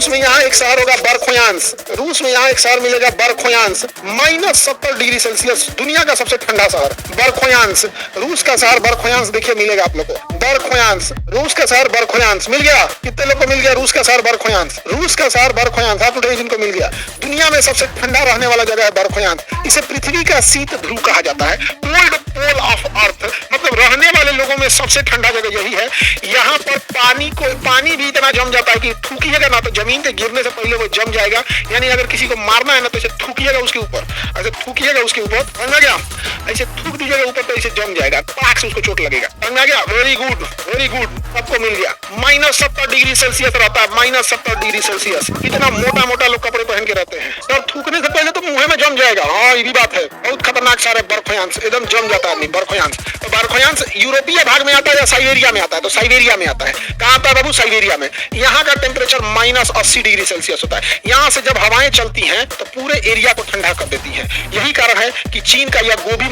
रूस में यहाँ एक शहर होगा बरखोयांस, रूस में यहाँ एक शहर मिलेगा बरखोयांस, -70 डिग्री सेल्सियस, दुनिया का सबसे ठंडा शहर बरखोयांस। रूस का शहर बरखोयांस देखिए मिलेगा आप लोग को, बरखोयांस, रूस का शहर बरखोयांस मिल गया। कितने लोग को मिल गया रूस का शहर बरखोयांस? रूस का शहर बरखोयांस आप लोग जिनको मिल गया। दुनिया में सबसे ठंडा रहने वाला जगह है बरखोयांस। इसे पृथ्वी का शीत ध्रुव कहा जाता है, कोल्ड पोल ऑफ अर्थ, मतलब रहने वाले लोगों में सबसे ठंडा जगह यही है। यहाँ पर पानी भी इतना जम जाता है कि थूकिएगा ना तो जमीन पे गिरने से पहले वो जम जाएगा। यानी अगर किसी को मारना है ना तो इसे थूकिएगा उसके ऊपर, ऐसे थूकिएगा उसके ऊपर, समझ गया? ऐसे थूक दीजिएगा ऊपर तो इसे जम जाएगा, पाक से उसको चोट लगेगा, समझ गया? वेरी गुड, वेरी गुड, सबको मिल गया। -70 डिग्री सेल्सियस रहता है, -70 डिग्री सेल्सियस। इतना मोटा मोटा लोग कपड़े पहन के रहते हैं और थूकने से पहले तो मुंह में जम जाएगा। हाँ ये भी बात है, बहुत खतरनाक शहर है बरखोयांस, एकदम जम जाता है आदमी बरखोयांस। तो बरखोयांस यूरोपीय भाग में आता है या साइबेरिया में आता है? तो साइबेरिया में आता है। कहाँ आता है बाबू? साइबेरिया में। यहाँ का टेम्परेचर -80 डिग्री सेल्सियस होता है। यहाँ से जब हवाएं चलती हैं तो पूरे एरिया को ठंडा कर देती हैं। यही कारण है कि चीन का यह गोबी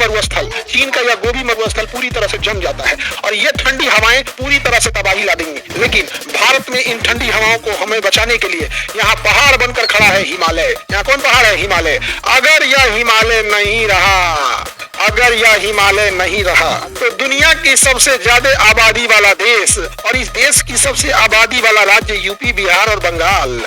मरुस्थल पूरी तरह से जम जाता है और ये ठंडी हवाएं पूरी तरह से तबाही ला देंगी। लेकिन भारत में इन ठंडी हवाओं को हमें बचाने के लिए यहाँ पहाड़ बनकर खड़ा है हिमालय। यहाँ कौन पहाड़ है? हिमालय। अगर यह हिमालय नहीं रहा तो दुनिया की सबसे ज्यादा आबादी वाला देश और इस देश की सबसे आबादी वाला राज्य यूपी बिहार और बंगाल,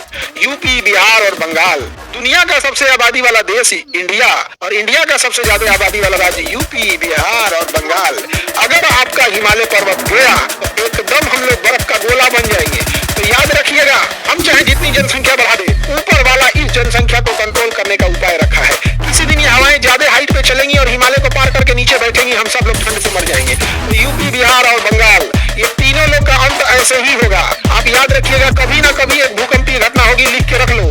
दुनिया का सबसे आबादी वाला देश इंडिया और इंडिया का सबसे ज्यादा आबादी वाला राज्य यूपी बिहार और बंगाल। अगर आपका हिमालय पर्वत गया तो एकदम हम लोग बर्फ का गोला बन जाएंगे। तो याद रखिएगा, हम चाहे जितनी जनसंख्या बढ़ा दे, ऊपर वाला इस जनसंख्या को कंट्रोल करने का उपाय रखा है। किसी दिन ये हवाएं ज्यादा हाइट पे चलेंगी और हिमालय को पार करके नीचे बैठेंगी, हम सब लोग ठंड से मर जाएंगे। तो यूपी बिहार और बंगाल ये तीनों लोग का अंत ऐसे ही होगा। आप याद रखिएगा, कभी ना कभी एक भूकंपीय घटना होगी। लिख के रख लो,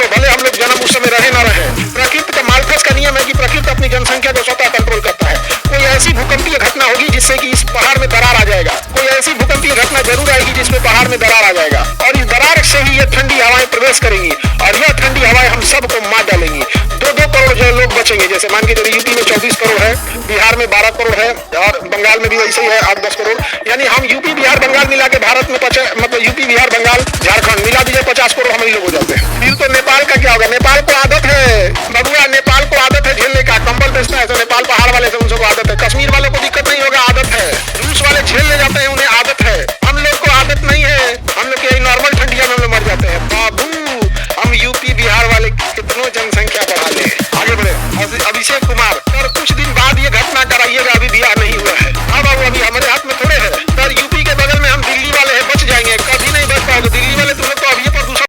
भले हम लोग जन्म उस समय रहे ना रहे। प्रकृति का मार्कस का नियम है कि प्रकृति अपनी जनसंख्या को स्वतः कंट्रोल करता है। कोई ऐसी भूकंपीय घटना होगी जिससे कि इस पहाड़ में दरार आ जाएगा, कोई ऐसी भूकंपीय घटना जरूर आएगी जिसमें पहाड़ में दरार आ जाएगा और इस दरार से ही ये ठंडी हवाएं प्रवेश करेंगी और यह ठंडी हवाएं हम सबको मार डालेंगी। 2-2 करोड़ जो लोग बचेंगे, जैसे मान के चलिए यूपी में 24 करोड़ है, बिहार में 12 करोड़ है और बंगाल में भी ऐसे ही है 8-10 करोड़। यानी हम यूपी बिहार बंगाल मिला के भारत में मतलब यूपी बिहार बंगाल झारखंड